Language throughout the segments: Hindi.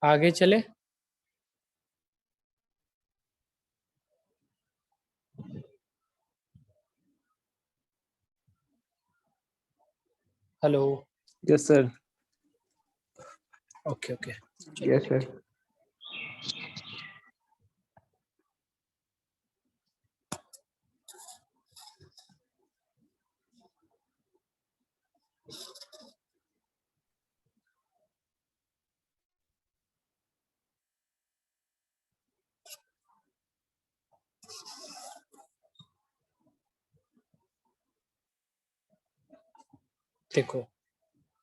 आगे चले। Hello. Yes sir. Okay okay, yes sir. देखो,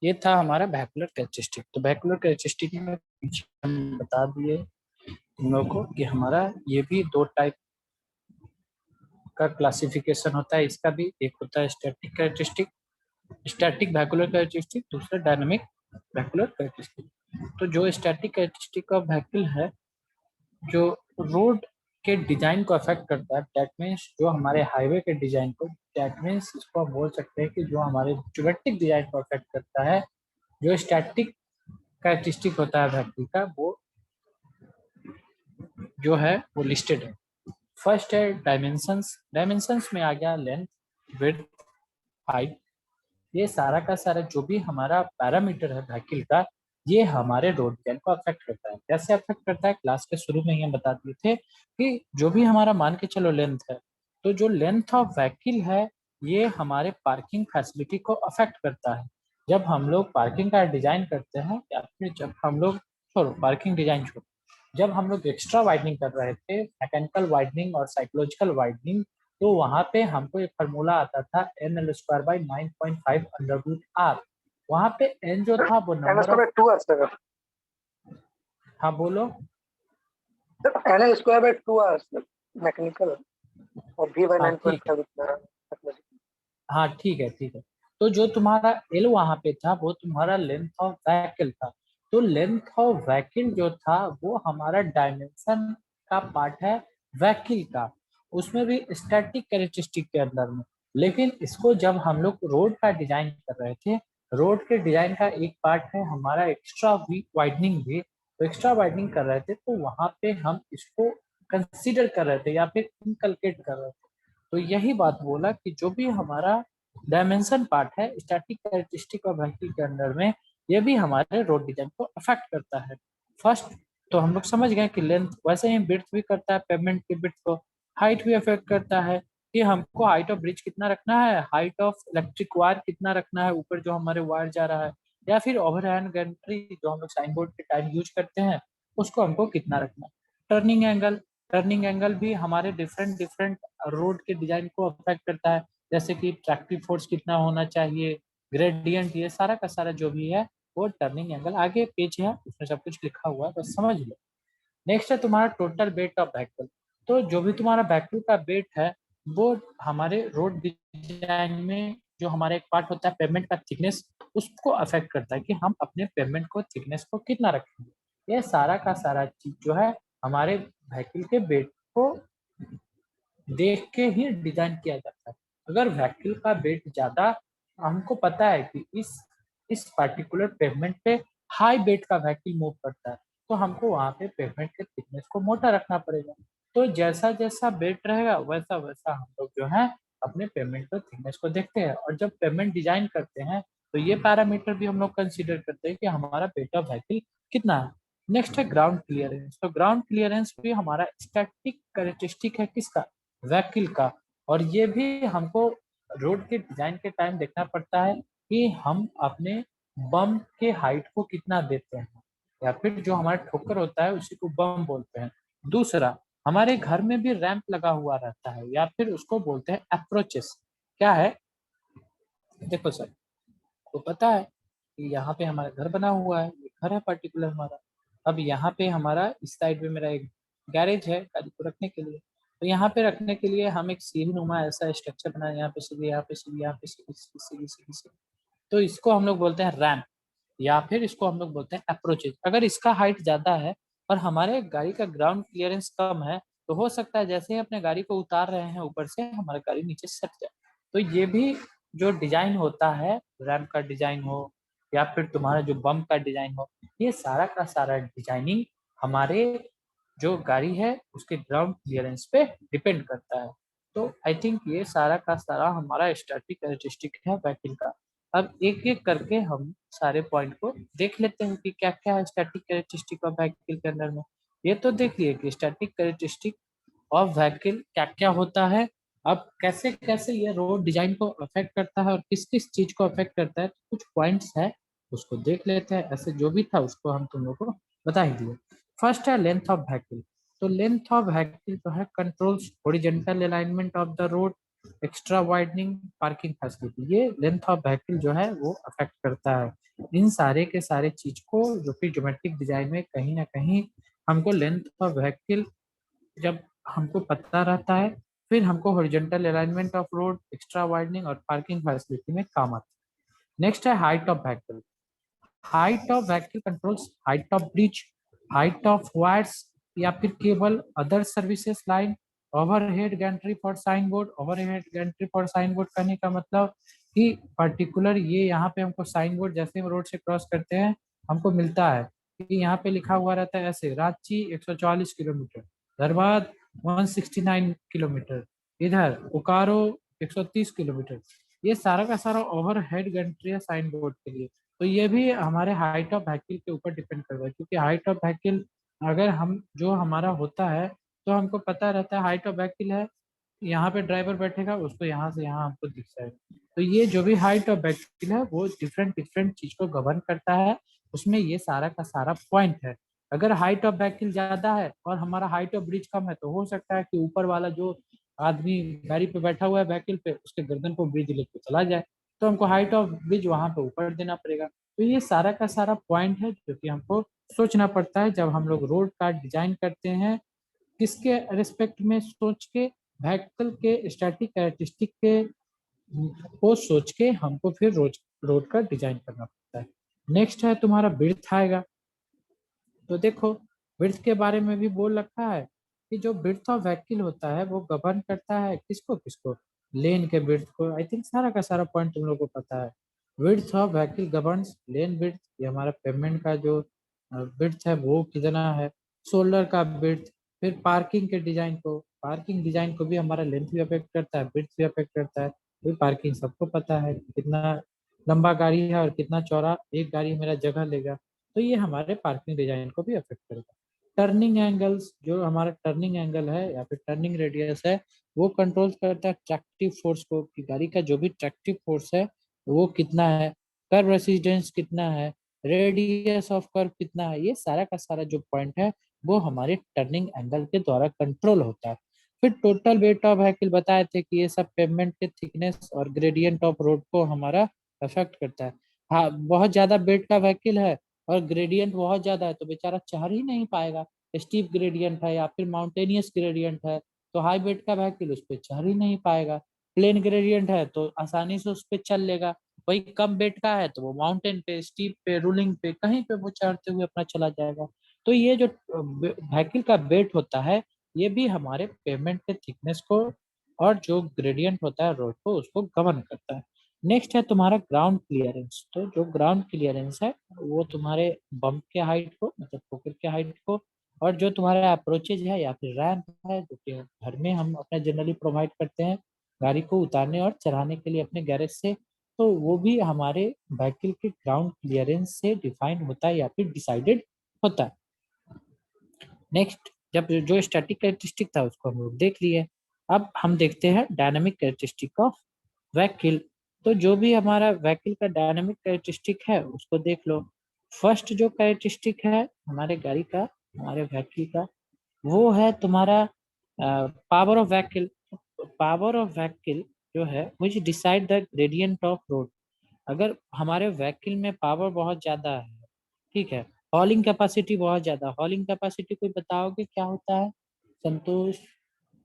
ये था हमारा वेहिकुलर कैरेक्टरिस्टिक। तो वेहिकुलर कैरेक्टरिस्टिक में पीछे हम बता दिए तुम लोग को कि हमारा ये भी दो टाइप का क्लासिफिकेशन होता है। इसका भी एक होता है static characteristic, static vehicular characteristic, दूसरा डायनामिक वेहिकुलर कैरेक्टरिस्टिक। तो जो स्टैटिक कैरेक्टरिस्टिक ऑफ व्हीकल है, जो रोड के डिजाइन को अफेक्ट करता है, दैट मीन्स जो हमारे हाईवे के डिजाइन को, दैट मीन्स इसको हम बोल सकते हैं कि जो हमारे ज्योमेट्रिक डिजाइन को अफेक्ट करता है, जो स्टैटिक कैरेक्टरिस्टिक होता है व्हीकल का, वो जो है वो लिस्टेड है। फर्स्ट है डायमेंशंस। डायमेंशंस में आ गया लेंथ, विड्थ, हाइट। ये सारा का सारा जो भी हमारा पैरामीटर है व्हीकल का, ये हमारे रोड डिजाइन को अफेक्ट करता है। कैसे अफेक्ट करता है, क्लास के शुरू में ही हम बता दिए थे कि जो भी हमारा मान के चलो लेंथ है, तो जो लेंथ ऑफ व्हीकल है ये हमारे पार्किंग फैसिलिटी को अफेक्ट करता है। जब हम लोग पार्किंग का डिजाइन करते हैं, या फिर जब हम लोग, छोड़ो पार्किंग डिजाइन छोड़ो, जब हम लोग एक्स्ट्रा वाइडनिंग कर रहे थे, मैकेनिकल वाइडनिंग और साइकोलॉजिकल वाइडनिंग, तो वहां पे हमको एक फार्मूला आता था NL²/9.5 √R। वहां पे n जो था वो नंबर ऑफ, 2 सर। हाँ बोलो। NL²/2 मैकेनिकल और हाँ ठीक है, 9.5। हाँ ठीक है ठीक है। तो जो तुम्हारा L वहां पे था वो तुम्हारा लेंथ ऑफ व्हीकल था। तो लेंथ ऑफ व्हीकल जो था वो हमारा डायमेंशन का पार्ट है व्हीकल का, उसमें भी स्टैटिक कैरेक्टरिस्टिक के अंदर में। लेकिन इसको जब हम लोग रोड का डिजाइन कर रहे थे, रोड के डिजाइन का एक पार्ट है हमारा एक्स्ट्रा वाइडनिंग भी, तो एक्स्ट्रा वाइडनिंग कर रहे थे, तो वहां पे हम इसको कंसीडर कर रहे थे या फिर इनकलकेट कर रहे थे। तो यही बात बोला कि जो भी हमारा डायमेंशन पार्ट है स्टैटिक कैरेक्टरिस्टिक और व्हीकल के अंदर में, ये भी हमारे रोड डिजाइन को अफेक्ट करता है। फर्स्ट तो हम लोग समझ गए कि लेंथ, वैसे ही विड्थ भी करता है पेमेंट की विड्थ को। हाइट भी अफेक्ट करता है कि हमको हाइट ऑफ ब्रिज कितना रखना है, हाइट ऑफ इलेक्ट्रिक वायर कितना रखना है, ऊपर जो हमारे वायर जा रहा है, या फिर ओवरहैंग गैंट्री जो हम लोग साइन बोर्ड के टाइम यूज करते हैं, उसको हमको कितना रखना है। टर्निंग एंगल, टर्निंग एंगल भी हमारे डिफरेंट डिफरेंट रोड के डिजाइन को अफेक्ट करता है, जैसे कि ट्रैक्टिव फोर्स कितना होना चाहिए, ग्रेडियंट, ये सारा का सारा जो भी है वो टर्निंग एंगल। आगे पेज है उसमें सब कुछ लिखा हुआ है, बस समझ लो। नेक्स्ट है तुम्हारा टोटल वेट ऑफ व्हीकल। तो जो भी तुम्हारा व्हीकल का वेट है वो हमारे रोड डिजाइन में जो हमारा एक पार्ट होता है पेमेंट का थिकनेस, उसको अफेक्ट करता है कि हम अपने पेमेंट को थिकनेस को कितना रखेंगे। ये सारा का सारा चीज जो है हमारे व्हीकल के वेट को देख के ही डिजाइन किया जाता है। अगर व्हीकल का वेट ज्यादा, हमको पता है कि इस पर्टिकुलर पेवमेंट पे हाई वेट का व्हीकल मूव करता है, तो हमको वहाँ पे पेवमेंट के थिकनेस को मोटा रखना पड़ेगा। तो जैसा जैसा वेट रहेगा वैसा वैसा हम लोग जो है अपने पेमेंट के थिकनेस को देखते हैं। और जब पेमेंट डिजाइन करते हैं तो ये पैरामीटर भी हम लोग कंसिडर करते हैं कि हमारा वेट ऑफ व्हीकल कितना है। नेक्स्ट है ग्राउंड क्लियरेंस। तो ग्राउंड क्लियरेंस भी हमारा स्टैटिक कैरेक्टरिस्टिक है किसका, व्हीकल का। और ये भी हमको रोड के डिजाइन के टाइम देखना पड़ता है कि हम अपने बम के हाइट को कितना देते हैं, या फिर जो हमारा ठोकर होता है उसी को बम बोलते हैं। दूसरा, हमारे घर में भी रैंप लगा हुआ रहता है या फिर उसको बोलते हैं अप्रोचेस। क्या है, देखो सर, तो पता है कि यहाँ पे हमारा घर बना हुआ है, ये घर है पर्टिकुलर हमारा। अब यहाँ पे हमारा इस साइड में मेरा एक गैरेज है गाड़ी को रखने के लिए। तो यहाँ पे रखने के लिए हम एक सीढ़ी नुमा ऐसा स्ट्रक्चर बनाए, यहाँ पे सीढ़ी, यहाँ पे सीढ़ी, यहाँ पे सीढ़ी, सीढ़ी सीढ़ी सीढ़ी सीढ़ी। तो इसको हम लोग बोलते हैं रैम्प, या फिर इसको हम लोग बोलते हैं अप्रोचेज। अगर इसका हाइट ज्यादा है और हमारे गाड़ी का ग्राउंड क्लियरेंस कम है, तो हो सकता है जैसे ही अपने गाड़ी को उतार रहे हैं ऊपर से हमारा गाड़ी नीचे सट जाए। तो ये भी जो डिजाइन होता है, रैम्प का डिजाइन हो या फिर तुम्हारा जो बम का डिजाइन हो, ये सारा का सारा डिजाइनिंग हमारे जो गाड़ी है उसके ग्राउंड क्लियरेंस पे डिपेंड करता है। तो आई थिंक ये सारा का सारा हमारा स्टैटिक कैरेक्टरिस्टिक है व्हीकल का। अब एक एक करके हम सारे पॉइंट को देख लेते हैं कि क्या क्या है स्टैटिक कैरेक्टरिस्टिक ऑफ व्हीकल के अंदर में। ये तो देखिए कि स्टैटिक कैरेक्टरिस्टिक ऑफ व्हीकल क्या क्या होता है। अब कैसे कैसे ये रोड डिजाइन को अफेक्ट करता है और किस किस चीज को अफेक्ट करता है, तो कुछ पॉइंट्स है उसको देख लेते हैं। ऐसे जो भी था उसको हम तुम लोग को बता ही दिए। फर्स्ट है लेंथ ऑफ व्हीकल। तो लेंथ ऑफ व्हीकल जो है controls horizontal alignment of the road, extra widening, parking facility. ये लेंथ ऑफ व्हीकल जो है वो अफेक्ट करता है इन सारे के सारे चीज को, जो कि ज्योमेट्रिक डिजाइन में कहीं ना कहीं हमको लेंथ ऑफ व्हीकल जब हमको पता रहता है, फिर हमको horizontal alignment of road, extra widening और पार्किंग फैसिलिटी में काम आता है। नेक्स्ट है height of vehicle. Height of vehicle controls height of bridge, height of wires या फिर cable, other services line, overhead gantry for sign board. Overhead gantry for sign board करने का मतलब कि पर्टिकुलर ये यहाँ पे हमको साइन बोर्ड जैसे हम रोड से क्रॉस करते हैं हमको मिलता है कि यहाँ पे लिखा हुआ रहता है ऐसे रांची 144 किलोमीटर, धनबाद 169 किलोमीटर, इधर बोकारो 130 किलोमीटर। ये सारा का सारा ओवरहेड गैंट्री है साइन बोर्ड के लिए। तो ये भी हमारे हाइट ऑफ व्हीकल के ऊपर डिपेंड करता है, क्योंकि हाइट ऑफ व्हीकल अगर हम जो हमारा होता है तो हमको पता रहता है हाइट ऑफ व्हीकल है, यहाँ पे ड्राइवर बैठेगा उसको यहाँ से यहाँ हमको दिख जाएगा। तो ये जो भी हाइट ऑफ व्हीकल है वो डिफरेंट डिफरेंट चीज को गवर्न करता है, उसमें ये सारा का सारा पॉइंट है। अगर हाइट ऑफ व्हीकल ज्यादा है और हमारा हाइट ऑफ ब्रिज कम है तो हो सकता है कि ऊपर वाला जो आदमी गाड़ी पे बैठा हुआ है व्हीकल पे उसके गर्दन को ब्रिज लेके चला जाए, तो हमको हाइट ऑफ ब्रिज वहां पे ऊपर देना पड़ेगा। तो ये सारा का सारा पॉइंट है जो कि हमको सोचना पड़ता है जब हम लोग रोड का डिजाइन करते हैं, किसके रिस्पेक्ट में सोच के, व्हीकल के स्टैटिक कैरेक्टरिस्टिक के को सोच के हमको फिर रोड का डिजाइन करना पड़ता है। नेक्स्ट है तुम्हारा ब्रीथ आएगा। तो देखो ब्रीथ के बारे में भी बोल रखा है कि जो ब्रीथ ऑफ व्हीकल होता है वो गवर्न करता है किसको किसको, लेन के ब्रीथ को। आई थिंक सारा का सारा पॉइंट तुम लोग को पता है। Breadth of vehicle governs lane breadth, ये हमारा पेमेंट का जो ब्रीथ है वो कितना है, शोल्डर का ब्रीथ। फिर पार्किंग के डिजाइन को, पार्किंग डिजाइन को भी हमारा लेंथ भी अफेक्ट करता है, ब्रीथ भी अफेक्ट करता है। तो पार्किंग सबको पता है कितना लंबा गाड़ी है और कितना चौड़ा एक गाड़ी मेरा जगह लेगा, तो ये हमारे पार्किंग डिजाइन को भी अफेक्ट करेगा। टर्निंग एंगल्स, जो हमारा टर्निंग एंगल है या फिर टर्निंग रेडियस है वो कंट्रोल करता है ट्रैक्टिव फोर्स को, कि गाड़ी का जो भी ट्रैक्टिव फोर्स है वो कितना है, कर्व रेसिस्टेंस कितना है, रेडियस ऑफ कर्व कितना है। ये सारा का सारा जो पॉइंट है वो हमारे टर्निंग एंगल के द्वारा कंट्रोल होता है। फिर टोटल वेट ऑफ व्हीकल बताए थे कि ये सब पेवमेंट के थिकनेस और ग्रेडियंट ऑफ रोड को हमारा अफेक्ट करता है। हाँ, बहुत ज्यादा वेट का व्हीकल है और ग्रेडियंट बहुत ज्यादा है तो बेचारा चढ़ ही नहीं पाएगा। स्टीप ग्रेडियंट है या फिर माउंटेनियस ग्रेडियंट है तो हाई वेट का व्हीकल उस पर चढ़ ही नहीं पाएगा। प्लेन ग्रेडियंट है तो आसानी से उस पर चल लेगा। वही कम वेट का है तो वो माउंटेन पे, स्टीप पे, रूलिंग पे, कहीं पे वो चढ़ते हुए अपना चला जाएगा। तो ये जो व्हीकल का वेट होता है ये भी हमारे पेमेंट के थिकनेस को और जो ग्रेडियंट होता है रोड को उसको गवर्न करता है। नेक्स्ट है तुम्हारा ग्राउंड क्लियरेंस। तो जो ग्राउंड क्लियरेंस है वो तुम्हारे बम्प के हाइट को, मतलब ठोकर के हाइट को, और जो तुम्हारा अप्रोचेज है या फिर रैंप है जो कि घर में हम अपने जनरली प्रोवाइड करते हैं गाड़ी को उतारने और चढ़ाने के लिए अपने गैरेज से, तो वो भी हमारे व्हीकल के ग्राउंड क्लियरेंस से डिफाइंड होता है या फिर डिसाइडेड होता है। नेक्स्ट, जब जो स्टैटिक कैरेक्टरिस्टिक था उसको हम लोग देख लिए, अब हम देखते हैं डायनामिक कैरेक्टरिस्टिक ऑफ व्हीकल। तो जो भी हमारा व्हीकल का डायनामिक कैरेक्टरिस्टिक है उसको देख लो। फर्स्ट जो कैरेक्टरिस्टिक है हमारे गाड़ी का, हमारे व्हीकल का, वो है तुम्हारा power of vehicle. Power of vehicle जो है which decide the gradient of road. अगर हमारे व्हीकल में पावर बहुत ज्यादा है, ठीक है, हॉलिंग कैपेसिटी बहुत ज्यादा, हॉलिंग कैपेसिटी कोई बताओगे क्या होता है? संतोष,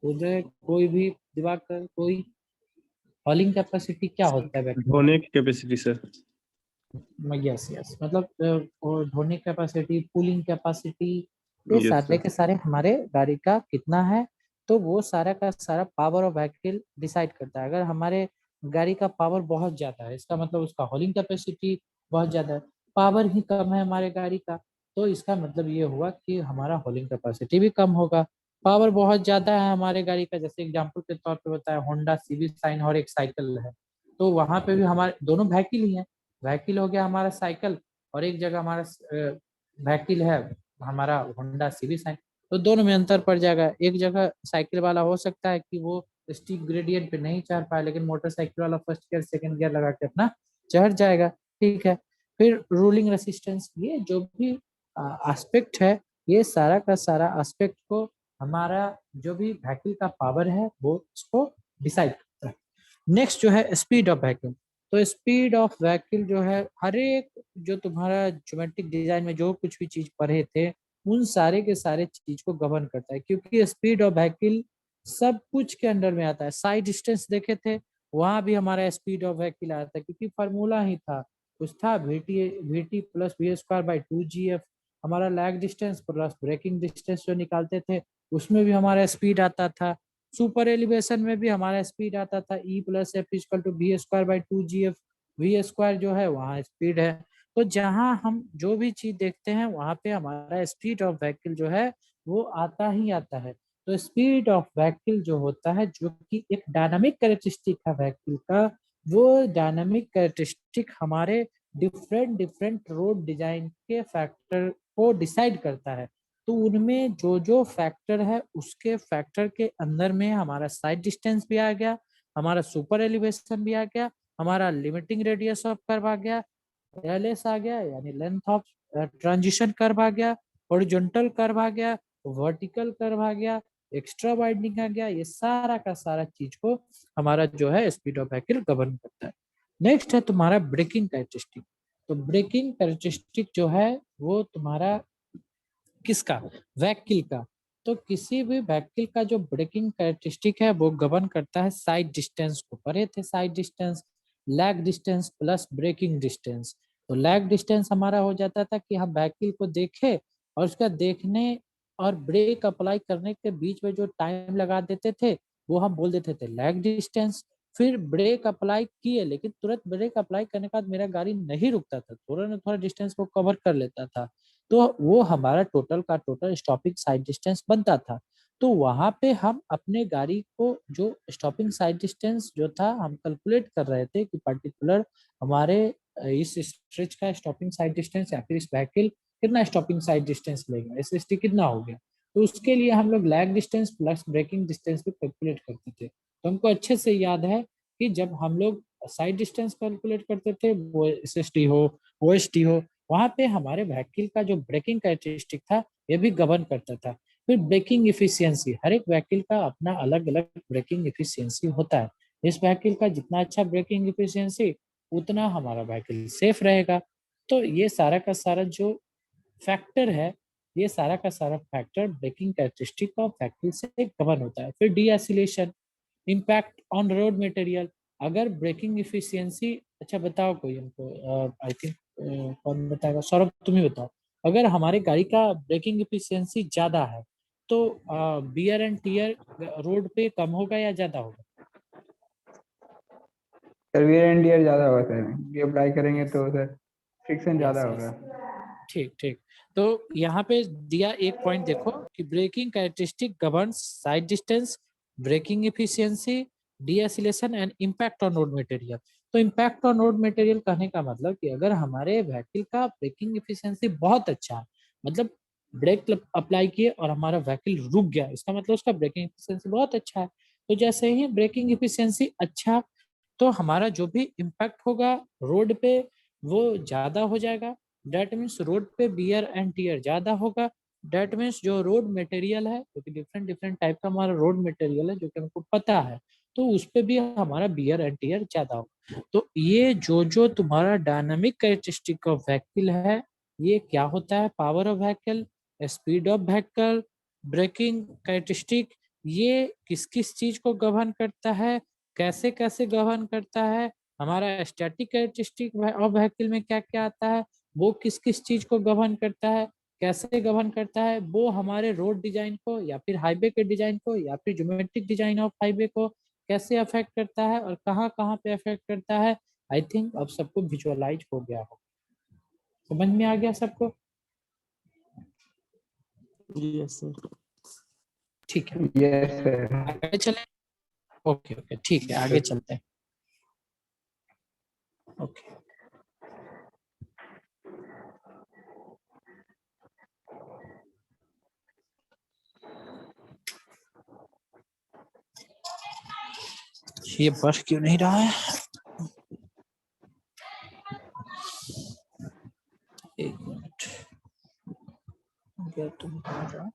उदय, कोई भी, दिवाकर, कोई, हॉलिंग कैपेसिटी क्या होता है व्हीकल का? ढोने की कैपेसिटी सर। यस यस, मतलब ढोने कैपेसिटी, पुलिंग कैपेसिटी, ये यस सारे सर। के सारे हमारे गाड़ी का कितना है, तो वो सारा का सारा पावर ऑफ व्हीकल डिसाइड करता है। अगर हमारे गाड़ी का पावर बहुत ज्यादा है, इसका मतलब उसका होल्डिंग कैपेसिटी बहुत ज्यादा है, पावर ही कम है हमारे गाड़ी का, तो इसका मतलब ये हुआ कि हमारा होल्डिंग कैपेसिटी भी कम होगा। पावर बहुत ज्यादा है हमारे गाड़ी का, जैसे एग्जांपल के तौर पे बताया होंडा सिविक साइन और एक साइकिल है, तो वहां पे भी हमारे दोनों व्हीकल ही है, व्हीकल हो गया हमारा साइकिल, और एक जगह हमारा व्हीकल है हमारा होंडा सिविक साइन, तो दोनों में अंतर पड़ जाएगा। एक जगह साइकिल वाला हो सकता है कि वो स्टीप ग्रेडियंट पे नहीं चढ़ पाए, लेकिन मोटरसाइकिल वाला फर्स्ट गियर सेकंड गियर लगा के अपना चढ़ जाएगा। ठीक है, फिर रूलिंग रेसिस्टेंस, ये जो भी एस्पेक्ट है, ये सारा का सारा एस्पेक्ट को हमारा जो भी व्हीकल का पावर है वो उसको डिसाइड करता है। नेक्स्ट जो है स्पीड ऑफ व्हीकल, तो स्पीड ऑफ व्हीकल जो है हर एक जो तुम्हारा ज्योमेट्रिक डिजाइन में जो कुछ भी चीज पढ़े थे उन सारे के सारे चीज को गवर्न करता है, क्योंकि स्पीड ऑफ व्हीकल सब कुछ के अंडर में आता है। साइड डिस्टेंस देखे थे, वहां भी हमारा स्पीड ऑफ व्हीकल आया था, क्योंकि फार्मूला ही था, कुछ था V T plus V square by 2 GF, हमारा lag distance plus braking distance जो निकालते थे उसमें भी हमारा स्पीड आता था। सुपर एलिवेशन में भी हमारा स्पीड आता था E plus F equal to we square by 2 GF, V square जो है वहाँ स्पीड है। तो जहाँ हम जो भी चीज देखते हैं वहाँ पे हमारा स्पीड ऑफ व्हीकल जो है वो आता ही आता है। तो स्पीड ऑफ व्हीकल जो होता है, जो कि एक डायनामिक कैरेक्टरिस्टिक है व्हीकल का, वो डायनामिक कैरेक्टरिस्टिक हमारे डिफरेंट डिफरेंट रोड डिजाइन के फैक्टर को डिसाइड करता है। तो उनमें जो जो फैक्टर है उसके फैक्टर के अंदर में हमारा साइड डिस्टेंस भी आ गया, हमारा सुपर एलिवेशन भी आ गया, हमारा लिमिटिंग रेडियस ऑफ कर्व आ गया, एलएस आ गया यानी लेंथ ऑफ ट्रांजिशन कर्व आ गया, हॉरिजॉन्टल कर्व आ गया, वर्टिकल कर्व आ गया, एक्स्ट्रा वाइडनिंग आ गया, ये सारा का सारा चीज को हमारा जो है स्पीड ऑफ व्हीकल गवर्न करता है। नेक्स्ट है तुम्हारा ब्रेकिंग कैरेक्टरिस्टिक। तो ब्रेकिंग कैरेक्टरिस्टिक जो है वो तुम्हारा किसका, व्हीकल का। तो किसी भी व्हीकल का जो ब्रेकिंग कैरेक्टरिस्टिक है वो गवर्न करता है साइड डिस्टेंस को, पढ़े थे sight distance, lag distance plus braking distance. तो लैग डिस्टेंस हमारा हो जाता था कि हम व्हीकल को देखे और उसका देखने और ब्रेक अप्लाई करने के बीच में जो टाइम लगा देते थे वो हम बोल देते थे लैग डिस्टेंस। फिर ब्रेक अप्लाई किए, लेकिन तुरंत ब्रेक अप्लाई करने के बाद मेरा गाड़ी नहीं रुकता था, थोड़ा ना थोड़ा डिस्टेंस को कवर कर लेता था, तो वो हमारा टोटल का टोटल स्टॉपिंग साइड डिस्टेंस बनता था। तो वहां पे हम अपने गाड़ी को जो स्टॉपिंग साइड डिस्टेंस जो था हम कैलकुलेट कर रहे थे कि पर्टिकुलर हमारे इस स्ट्रेच का स्टॉपिंग साइड डिस्टेंस या फिर इस व्हीकल कितना स्टॉपिंग साइड डिस्टेंस लेगा, एस कितना हो गया। तो उसके लिए हम लोग lag distance plus braking distance भी कैलकुलेट करते थे। तो हमको अच्छे से याद है कि जब हम लोग साइड डिस्टेंस कैलकुलेट करते थे, वो SST हो OST हो, वहां पे हमारे व्हीकल का जो ब्रेकिंग कैरेक्टरिस्टिक था ये भी गवर्न करता था। फिर ब्रेकिंग इफिशियंसी, हर एक व्हीकल का अपना अलग अलग ब्रेकिंग इफिशियंसी होता है। इस व्हीकल का जितना अच्छा ब्रेकिंग इफिशियंसी उतना हमारा व्हीकल सेफ रहेगा। तो ये सारा का सारा जो फैक्टर है, ये सारा का सारा factor braking characteristic of vehicle से गवर्न होता है। फिर deceleration, impact on road material, अगर ब्रेकिंग इफिशियंसी, अच्छा बताओ कोई हमको, आई थिंक कौन बताएगा, सौरभ तुम ही बताओ। अगर हमारे गाड़ी का ब्रेकिंग इफिशियंसी ज्यादा है तो बियर एंड टीयर रोड पे कम होगा या ज्यादा होगा? सर वियर एंड टियर ज़्यादा होगा सर, ये अप्लाई करेंगे यस तो सर फ्रिक्शन ज़्यादा यस होगा। यस, ठीक ठीक। तो यहाँ पे दिया एक पॉइंट देखो कि braking characteristic governs sight distance, braking efficiency, deceleration and impact on road material. तो इम्पैक्ट ऑन रोड मटेरियल कहने का मतलब कि अगर हमारे व्हीकल का ब्रेकिंग इफिशियंसी बहुत अच्छा है, मतलब ब्रेक अप्लाई किए और हमारा व्हीकल रुक गया, इसका मतलब उसका ब्रेकिंग इफिशियंसी बहुत अच्छा है। तो जैसे ही ब्रेकिंग इफिशियंसी अच्छा, तो हमारा जो भी इम्पैक्ट होगा रोड पे वो ज्यादा हो जाएगा। डेट मीन्स रोड पे बियर एंड टीयर ज्यादा होगा। डेट मीन्स जो रोड मटेरियल है, क्योंकि डिफरेंट डिफरेंट टाइप का हमारा रोड मटेरियल है जो कि हमको पता है, तो उस पे भी हमारा बियर एंड टीयर ज्यादा होगा। तो ये जो जो तुम्हारा डायनामिक कैरेक्टरिस्टिक ऑफ व्हीकल है, ये क्या होता है, power of vehicle, speed of vehicle, braking characteristic, ये किस किस चीज को गवर्न करता है, कैसे कैसे गवर्न करता है, हमारा स्टैटिक कैरेक्टरिस्टिक ऑफ व्हीकल में क्या क्या आता है, वो किस किस चीज को गवर्न करता है, कैसे गवर्न करता है, वो हमारे रोड डिजाइन को या फिर हाईवे के डिजाइन को या फिर ज्योमेट्रिक डिजाइन ऑफ हाईवे को कैसे अफेक्ट करता है और कहाँ कहाँ पे अफेक्ट करता है। आई थिंक अब सबको विजुअलाइज हो गया हो, समझ में आ गया सबको। Yes sir. ठीक है, यस सर। आगे चले। ओके ओके ठीक है, आगे चलते हैं। ओके ये बढ़ क्यों नहीं रहा है? एक मिनट, तुम कहाँ जाओ?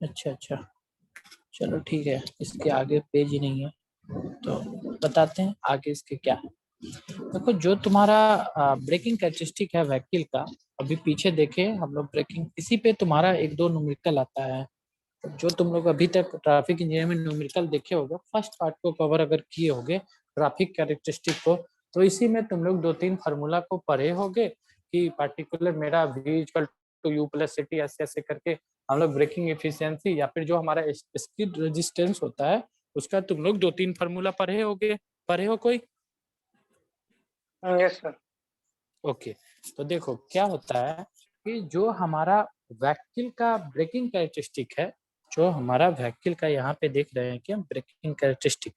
अच्छा अच्छा, चलो ठीक है, इसके आगे पेज ही नहीं है तो बताते हैं आगे इसके क्या है। देखो जो तुम्हारा ब्रेकिंग कैरेक्टरिस्टिक है व्हीकल का, अभी पीछे देखे हम लोग ब्रेकिंग, इसी पे तुम्हारा एक दो न्यूमेरिकल आता है। जो तुम लोग अभी तक ट्रैफिक इंजीनियर में न्यूमेरिकल देखे होगे, फर्स्ट पार्ट को कवर अगर किए होगे ट्रैफिक कैरेक्टरिस्टिक को, तो इसी में तुम लोग 2-3 फार्मूला को पढ़े होगे कि पार्टिकुलर मेरा v equal to u plus ct ऐसे ऐसे करके हम लोग ब्रेकिंग एफिशिएंसी या फिर जो हमारा स्किड रेजिस्टेंस होता है उसका तुम लोग 2-3 फार्मूला पढ़े होगे। पढ़े हो कोई? Yes sir. ओके, तो देखो क्या होता है कि जो हमारा व्हीकल का ब्रेकिंग कैरेक्टरिस्टिक है, जो हमारा व्हीकल का यहाँ पे देख रहे हैं कि हम ब्रेकिंग कैरेक्टरिस्टिक,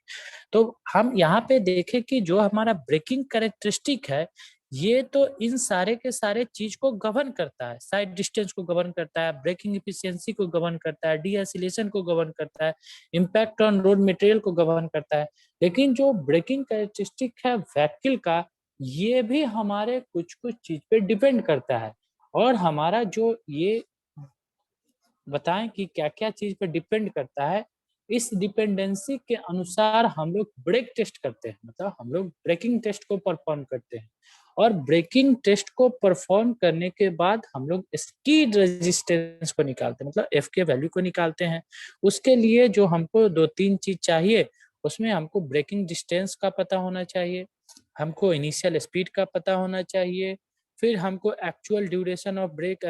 तो हम यहाँ पे देखें कि जो हमारा ब्रेकिंग कैरेक्टरिस्टिक है ये तो इन सारे के सारे चीज को गवर्न करता है। साइड डिस्टेंस को गवर्न करता है, ब्रेकिंग एफिशिएंसी को गवर्न करता है, डीएसिलेशन को गवर्न करता है, इम्पैक्ट ऑन रोड मटेरियल को गवर्न करता है। लेकिन जो ब्रेकिंग कैरेक्टरिस्टिक है व्हीकल का, ये भी हमारे कुछ कुछ चीज पे डिपेंड करता है। और हमारा जो ये बताएं कि क्या क्या चीज पे डिपेंड करता है, इस डिपेंडेंसी के अनुसार हम लोग ब्रेक टेस्ट करते हैं, मतलब हम लोग ब्रेकिंग टेस्ट को परफॉर्म करते हैं। और ब्रेकिंग टेस्ट को परफॉर्म करने के बाद हम लोग स्कीड रेजिस्टेंस को निकालते हैं, मतलब एफ के वैल्यू को निकालते हैं। उसके लिए जो हमको 2-3 चीज चाहिए, उसमें हमको ब्रेकिंग डिस्टेंस का पता होना चाहिए, हमको इनिशियल स्पीड का पता होना चाहिए, फिर हमको एक्चुअल ड्यूरेशन ऑफ ब्रेक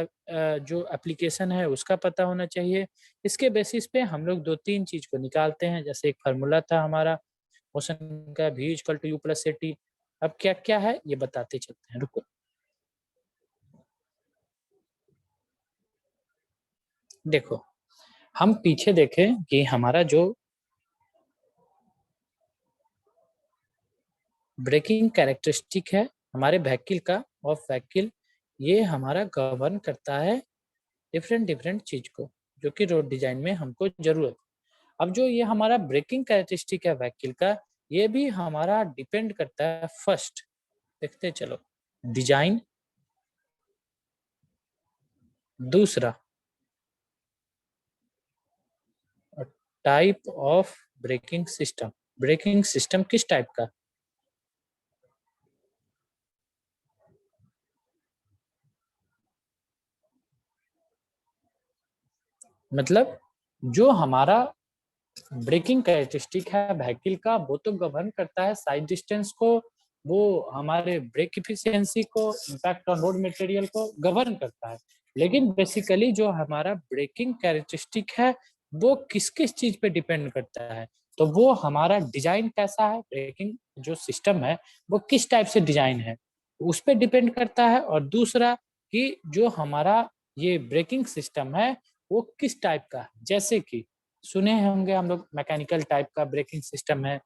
जो एप्लीकेशन है उसका पता होना चाहिए। इसके बेसिस पे हम लोग 2-3 चीज को निकालते हैं। जैसे एक फार्मूला था हमारा मोशन का v equal to u plus ct। अब क्या क्या है ये बताते चलते हैं, रुको। देखो हम पीछे देखें कि हमारा जो ब्रेकिंग कैरेक्टरिस्टिक है हमारे व्हीकल का, और व्हीकल ये हमारा गवर्न करता है डिफरेंट डिफरेंट चीज को, जो कि रोड डिजाइन में हमको जरूरत। अब जो ये हमारा ब्रेकिंग कैरेक्टरिस्टिक है व्हीकल का, ये भी हमारा डिपेंड करता है, फर्स्ट देखते चलो, डिजाइन, दूसरा type of braking system, braking system किस टाइप का, मतलब जो हमारा ब्रेकिंग कैरेक्टरिस्टिक है व्हीकल का वो तो गवर्न करता है साइड डिस्टेंस को, वो हमारे ब्रेक इफिशियंसी को, इम्पैक्ट ऑन रोड मटेरियल को गवर्न करता है। लेकिन बेसिकली जो हमारा ब्रेकिंग कैरेक्टरिस्टिक है वो किस किस चीज पे डिपेंड करता है, तो वो हमारा डिजाइन कैसा है, ब्रेकिंग जो सिस्टम है वो किस टाइप से डिजाइन है उस पर डिपेंड करता है। और दूसरा कि जो हमारा ये ब्रेकिंग सिस्टम है वो किस टाइप का है, जैसे कि सुने होंगे हम लोग मैकेनिकल टाइप का ब्रेकिंग सिस्टम है,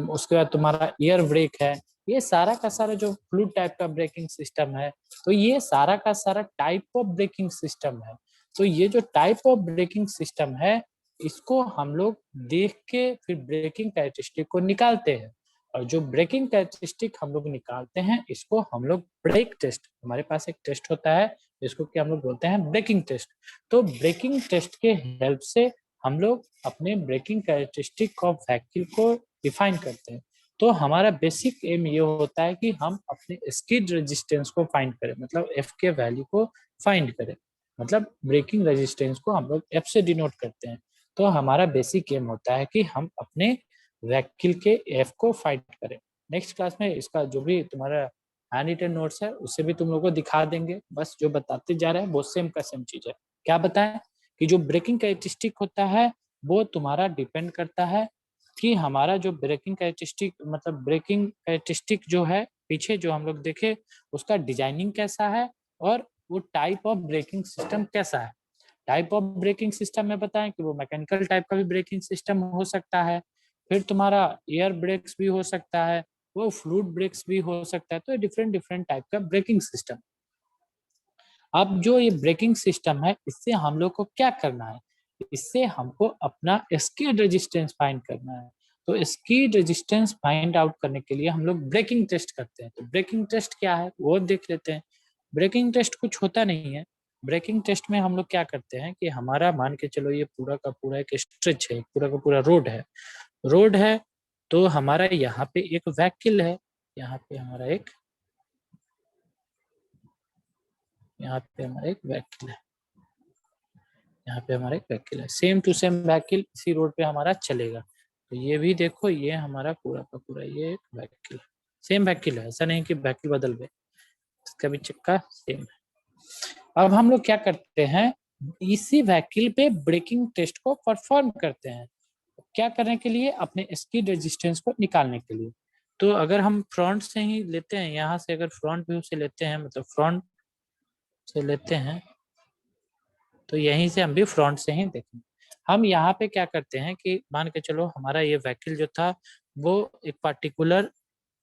उसके बाद तुम्हारा एयर ब्रेक है, ये सारा का सारा जो फ्लूइड टाइप का ब्रेकिंग सिस्टम है, तो ये सारा का सारा टाइप ऑफ ब्रेकिंग सिस्टम है। तो ये जो टाइप ऑफ ब्रेकिंग सिस्टम है इसको हम लोग देख के फिर ब्रेकिंग कैरेक्टरिस्टिक को निकालते हैं। और जो ब्रेकिंग कैरेक्टरिस्टिक हम लोग निकालते हैं इसको हम लोग ब्रेक टेस्ट, हमारे पास एक टेस्ट होता है जिसको कि हम लोग बोलते हैं ब्रेकिंग टेस्ट। तो ब्रेकिंग टेस्ट के हेल्प से हम लोग अपने ब्रेकिंग कैरेक्टरिस्टिक ऑफ व्हीकल को डिफाइन करते हैं। तो हमारा बेसिक एम ये होता है कि हम अपने स्किड रेजिस्टेंस को फाइंड करें, मतलब एफ के वैल्यू को फाइंड करें, मतलब ब्रेकिंग रेजिस्टेंस को हम लोग एफ से डिनोट करते हैं। तो हमारा बेसिक एम होता है कि हम अपने व्हीकल के एफ को फाइंड करें। नेक्स्ट क्लास में इसका जो भी तुम्हारा हैंड रिटन नोट्स है उससे भी तुम लोगों को दिखा देंगे। बस जो बताते जा रहे हैं वो सेम का सेम चीज है। क्या बताएं कि जो ब्रेकिंग कैरेक्टरिस्टिक होता है वो तुम्हारा डिपेंड करता है कि हमारा जो ब्रेकिंग कैरेक्टरिस्टिक मतलब ब्रेकिंग कैरेक्टरिस्टिक जो है पीछे जो हम लोग देखे उसका डिजाइनिंग कैसा है और वो टाइप ऑफ ब्रेकिंग सिस्टम कैसा है। टाइप ऑफ ब्रेकिंग सिस्टम में बताएं कि वो मैकेनिकल टाइप का भी ब्रेकिंग सिस्टम हो सकता है, फिर तुम्हारा एयर ब्रेक्स भी हो सकता है, वो फ्लूइड ब्रेक्स भी हो सकता है। तो डिफरेंट डिफरेंट टाइप का ब्रेकिंग सिस्टम। अब जो ये ब्रेकिंग सिस्टम है इससे हम लोग को क्या करना है, इससे हमको अपना स्कीड रेजिस्टेंस फाइंड करना है। तो स्कीड रेजिस्टेंस फाइंड आउट करने के लिए हम लोग ब्रेकिंग टेस्ट करते हैं। तो ब्रेकिंग टेस्ट क्या है वो देख लेते हैं। ब्रेकिंग टेस्ट कुछ होता नहीं है। ब्रेकिंग टेस्ट में हम लोग क्या करते हैं कि हमारा मान के चलो ये पूरा का पूरा एक स्ट्रेच है, पूरा का पूरा रोड है। तो हमारा यहाँ पे एक व्हीकल है, यहाँ पे हमारा एक यहाँ पे हमारा एक व्हीकल है, यहाँ पे हमारा एक व्हीकल है, सेम टू सेम व्हीकल इसी रोड पे हमारा चलेगा। तो ये भी देखो ये हमारा पूरा का पूरा ये एक व्हीकल है, सेम व्हीकल है, ऐसा नहीं कि व्हीकल बदल गए, इसका भी चक्का सेम है। अब हम लोग क्या करते हैं, इसी व्हीकल पे ब्रेकिंग टेस्ट को परफॉर्म करते हैं। क्या करने के लिए, अपने स्कीड रेजिस्टेंस को निकालने के लिए। तो अगर हम फ्रंट से ही लेते हैं, यहाँ से अगर फ्रंट व्यू से लेते हैं, मतलब फ्रंट से लेते हैं तो यहीं से हम भी फ्रंट से ही देखेंगे। हम यहाँ पे क्या करते हैं कि मान के चलो हमारा ये व्हीकल जो था वो एक पार्टिकुलर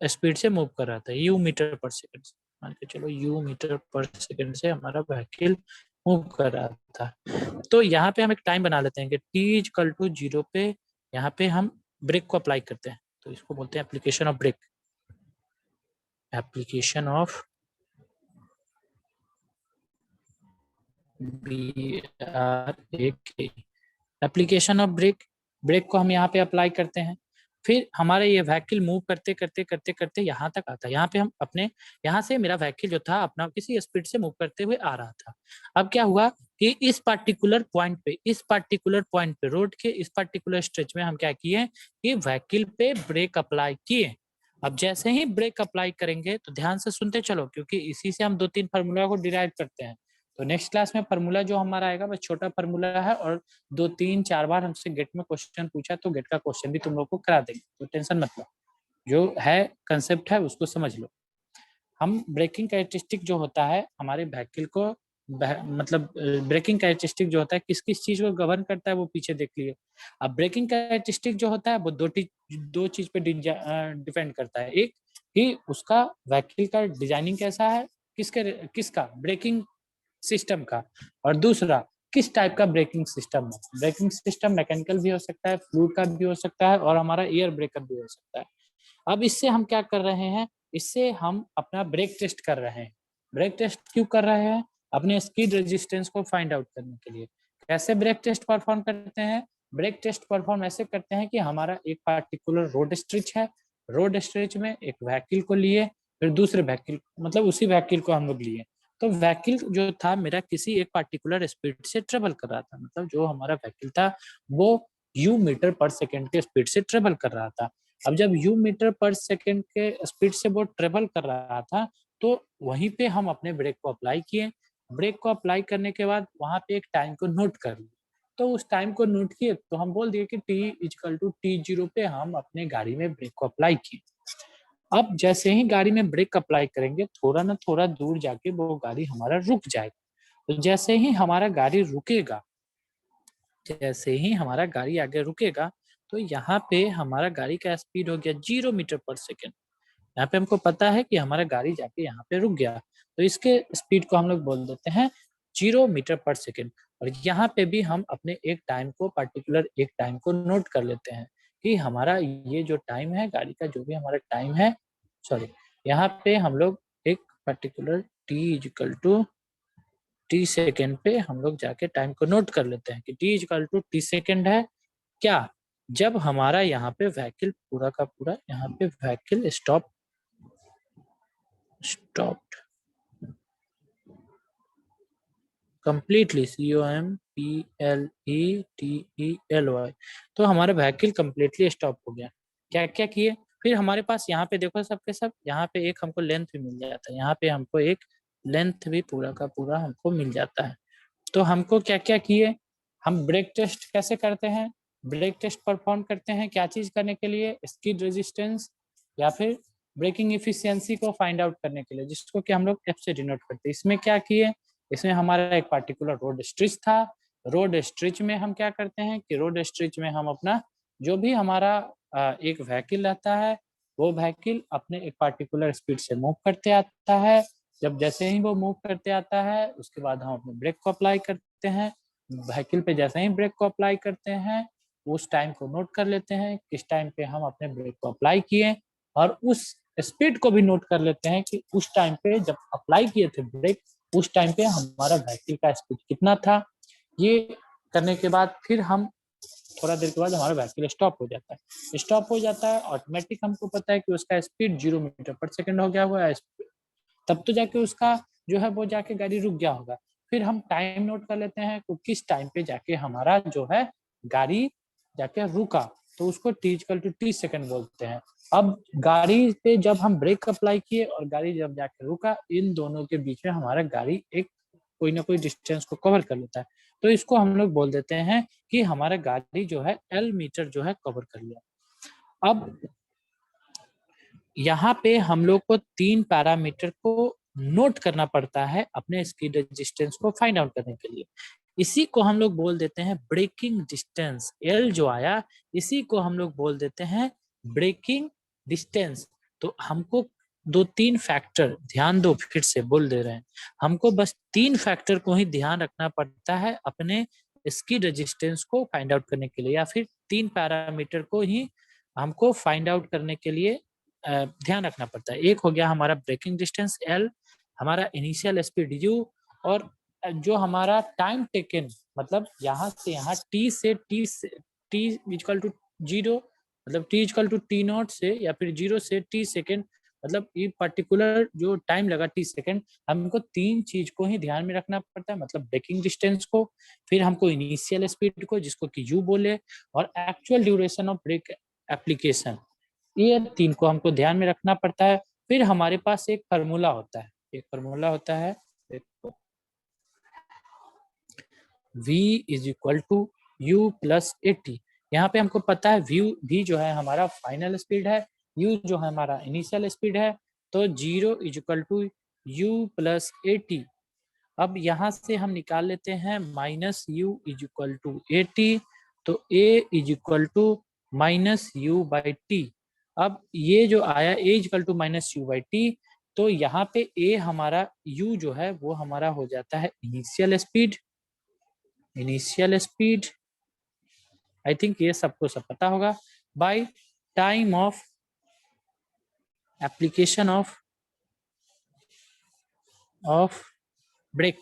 स्पीड से मूव कर रहा था, यू मीटर पर सेकंड से, मान के चलो यू मीटर पर सेकंड से हमारा व्हीकल मूव कर रहा था। तो यहाँ पे हम एक टाइम बना लेते हैं कि t इक्वल टू 0 पे यहाँ पे हम ब्रेक को अप्लाई करते हैं। तो इसको बोलते हैं application of brake, application of BRAK, application of brake. Brake को हम यहाँ पे अप्लाई करते हैं। फिर हमारा ये व्हीकल मूव करते करते करते करते यहाँ तक आता है। यहाँ पे हम अपने यहाँ से मेरा व्हीकल जो था अपना किसी स्पीड से मूव करते हुए आ रहा था। अब क्या हुआ कि इस पार्टिकुलर पॉइंट पे रोड के इस पार्टिकुलर स्ट्रेच में हम क्या किए कि व्हीकल पे ब्रेक अप्लाई किए। अब जैसे ही ब्रेक अप्लाई करेंगे तो ध्यान से सुनते चलो, क्योंकि इसी से हम 2-3 फार्मूला को डिराइव करते हैं। तो नेक्स्ट क्लास में फार्मूला जो हमारा आएगा बस छोटा फार्मूला है, और 2-3-4 बार हमसे गेट में क्वेश्चन पूछा तो गेट का क्वेश्चन भी तुम लोग को करा देंगे, तो टेंशन मत लो, जो है कंसेप्ट है उसको समझ लो। हम ब्रेकिंग कैरेक्टरिस्टिक जो होता है हमारे व्हीकल को मतलब ब्रेकिंग कैरेक्टरिस्टिक जो होता है किस किस चीज को गवर्न करता है वो पीछे देख लिए। अब ब्रेकिंग कैरेक्टरिस्टिक जो होता है वो दो चीज पे डिपेंड करता है। एक कि उसका व्हीकल का डिजाइनिंग कैसा है, किसका ब्रेकिंग सिस्टम का, और दूसरा किस टाइप का ब्रेकिंग सिस्टम है। ब्रेकिंग सिस्टम मैकेनिकल भी हो सकता है, फ्लूइड का भी हो सकता है, और हमारा एयर ब्रेकर भी हो सकता है। अब इससे हम क्या कर रहे हैं, इससे हम अपना ब्रेक टेस्ट कर रहे हैं। ब्रेक टेस्ट क्यों कर रहे हैं, अपने स्कीड रेजिस्टेंस को फाइंड आउट करने के लिए। कैसे ब्रेक टेस्ट परफॉर्म करते हैं, ब्रेक टेस्ट परफॉर्म ऐसे करते हैं कि हमारा एक पार्टिकुलर रोड स्ट्रेच है, रोड स्ट्रेच में एक व्हीकल को लिए, फिर दूसरे व्हीकल मतलब उसी व्हीकल को हम लोग लिए। तो व्हीकल जो था मेरा किसी एक पार्टिकुलर स्पीड से ट्रेवल कर रहा था, मतलब जो हमारा व्हीकल था वो यू मीटर पर सेकेंड के स्पीड से ट्रेवल कर रहा था। अब जब यू मीटर पर सेकेंड के स्पीड से वो ट्रेवल कर रहा था तो वहीं पे हम अपने ब्रेक को अप्लाई किए। ब्रेक को अप्लाई करने के बाद वहां पे एक टाइम को नोट कर लिया। तो उस टाइम को नोट किए तो हम बोल दिए कि t=t0 पे हम अपने गाड़ी में ब्रेक को अप्लाई किए। अब जैसे ही गाड़ी में ब्रेक अप्लाई करेंगे थोड़ा ना थोड़ा दूर जाके वो गाड़ी हमारा रुक जाएगा। तो जैसे ही हमारा गाड़ी रुकेगा, जैसे ही हमारा गाड़ी आगे रुकेगा तो यहाँ पे हमारा गाड़ी का स्पीड हो गया 0 मीटर पर सेकेंड। यहाँ पे हमको पता है कि हमारा गाड़ी जाके यहाँ पे रुक गया, तो इसके स्पीड को हम लोग बोल देते हैं 0 मीटर पर सेकेंड। और यहाँ पे भी हम अपने एक टाइम को पार्टिकुलर एक टाइम को नोट कर लेते हैं कि हमारा ये जो टाइम है गाड़ी का जो भी हमारा टाइम है, सॉरी यहाँ पे हम लोग एक पर्टिकुलर t सेकेंड पे हम लोग जाके टाइम को नोट कर लेते हैं कि t सेकेंड है क्या, जब हमारा यहाँ पे व्हीकल पूरा का पूरा यहाँ पे व्हीकल स्टॉप्ड कंप्लीटली, COMPLETELY। तो हमारा व्हीकल कंप्लीटली स्टॉप हो गया। क्या क्या किए, फिर हमारे पास यहाँ पे देखो सबके सब, यहाँ पे एक हमको लेंथ भी मिल जाता है, यहाँ पे हमको एक लेंथ भी पूरा का पूरा हमको मिल जाता है। तो हमको क्या क्या किए, हम ब्रेक टेस्ट कैसे करते हैं, ब्रेक टेस्ट परफॉर्म करते हैं क्या चीज करने के लिए, स्किड रेजिस्टेंस या फिर ब्रेकिंग इफिशियंसी को फाइंड आउट करने के लिए, जिसको कि हम लोग एफ से डिनोट करते हैं। इसमें क्या किए, इसमें हमारा एक पार्टिकुलर रोड स्ट्रिच था। रोड स्ट्रिच में हम क्या करते हैं कि रोड स्ट्रिच में हम अपना जो भी हमारा एक व्हीकल रहता है, वो व्हीकल अपने एक पार्टिकुलर स्पीड से मूव करते आता है। जब जैसे ही वो मूव करते आता है, उसके बाद हम अपने ब्रेक को अप्लाई करते हैं। व्हीकल पे जैसे ही ब्रेक को अप्लाई करते हैं, उस टाइम को नोट कर लेते हैं किस टाइम पे हम अपने ब्रेक को अप्लाई किए, और उस स्पीड को भी नोट कर लेते हैं कि उस टाइम पे जब अप्लाई किए थे ब्रेक, उस टाइम पे हमारा व्हीकल का स्पीड कितना था। ये करने के बाद फिर हम थोड़ा देर के बाद हमारा व्हीकल स्टॉप हो जाता है। स्टॉप हो जाता है ऑटोमेटिक, हमको पता है कि उसका स्पीड 0 मीटर पर सेकंड हो गया हुआ है, तब तो जाके उसका जो है वो जाके गाड़ी रुक गया होगा। फिर हम टाइम नोट कर लेते हैं कि किस टाइम पे जाके हमारा जो है गाड़ी जाके रुका, तो उसको t=t सेकंड बोलते हैं। अब गाड़ी पे जब हम ब्रेक अप्लाई किए और गाड़ी जब जाके रुका, इन दोनों के बीच में हमारा गाड़ी एक कोई ना कोई डिस्टेंस को कवर कर लेता है, तो इसको हम लोग बोल देते हैं कि हमारा गाड़ी जो है L मीटर जो है कवर कर लिया। अब यहाँ पे हम लोग को 3 पैरामीटर को नोट करना पड़ता है अपने स्किड रेजिस्टेंस को फाइंड आउट करने के लिए। इसी को हम लोग बोल देते हैं ब्रेकिंग डिस्टेंस। L जो आया, इसी को हम लोग बोल देते हैं ब्रेकिंग डिस्टेंस। तो हमको 2-3 फैक्टर ध्यान दो, फिर से बोल दे रहे हैं, हमको बस 3 फैक्टर को ही ध्यान रखना पड़ता है अपने स्किड रेजिस्टेंस को फाइंड आउट करने के लिए, या फिर 3 पैरामीटर को ही हमको फाइंड आउट करने के लिए ध्यान रखना पड़ता है। एक हो गया हमारा ब्रेकिंग डिस्टेंस L, हमारा इनिशियल स्पीड U, और जो हमारा टाइम टेकन, मतलब यहाँ से यहाँ T से T इक्वल टू 0, मतलब T इक्वल टू T0 से, या फिर 0 से T सेकेंड, मतलब ये पर्टिकुलर जो टाइम लगा T सेकेंड, हमको 3 चीज को ही ध्यान में रखना पड़ता है। मतलब ब्रेकिंग डिस्टेंस को, फिर हमको इनिशियल स्पीड को जिसको कि U बोले, और actual duration of brake application, ये 3 को हमको ध्यान में रखना पड़ता है। फिर हमारे पास एक फार्मूला होता है, V is equal to U plus AT। यहाँ पे हमको पता है V जो है हमारा फाइनल स्पीड है, U जो है हमारा इनिशियल स्पीड है, तो 0 is equal to U plus AT। अब यहाँ से हम निकाल लेते हैं minus U is equal to AT, तो A is equal to minus U by T। अब ये जो आया A equal to minus U by T, तो यहाँ पे A हमारा U जो है वो हमारा हो जाता है इनिशियल स्पीड, आई थिंक ये सबको सब पता होगा, by time of application of brake,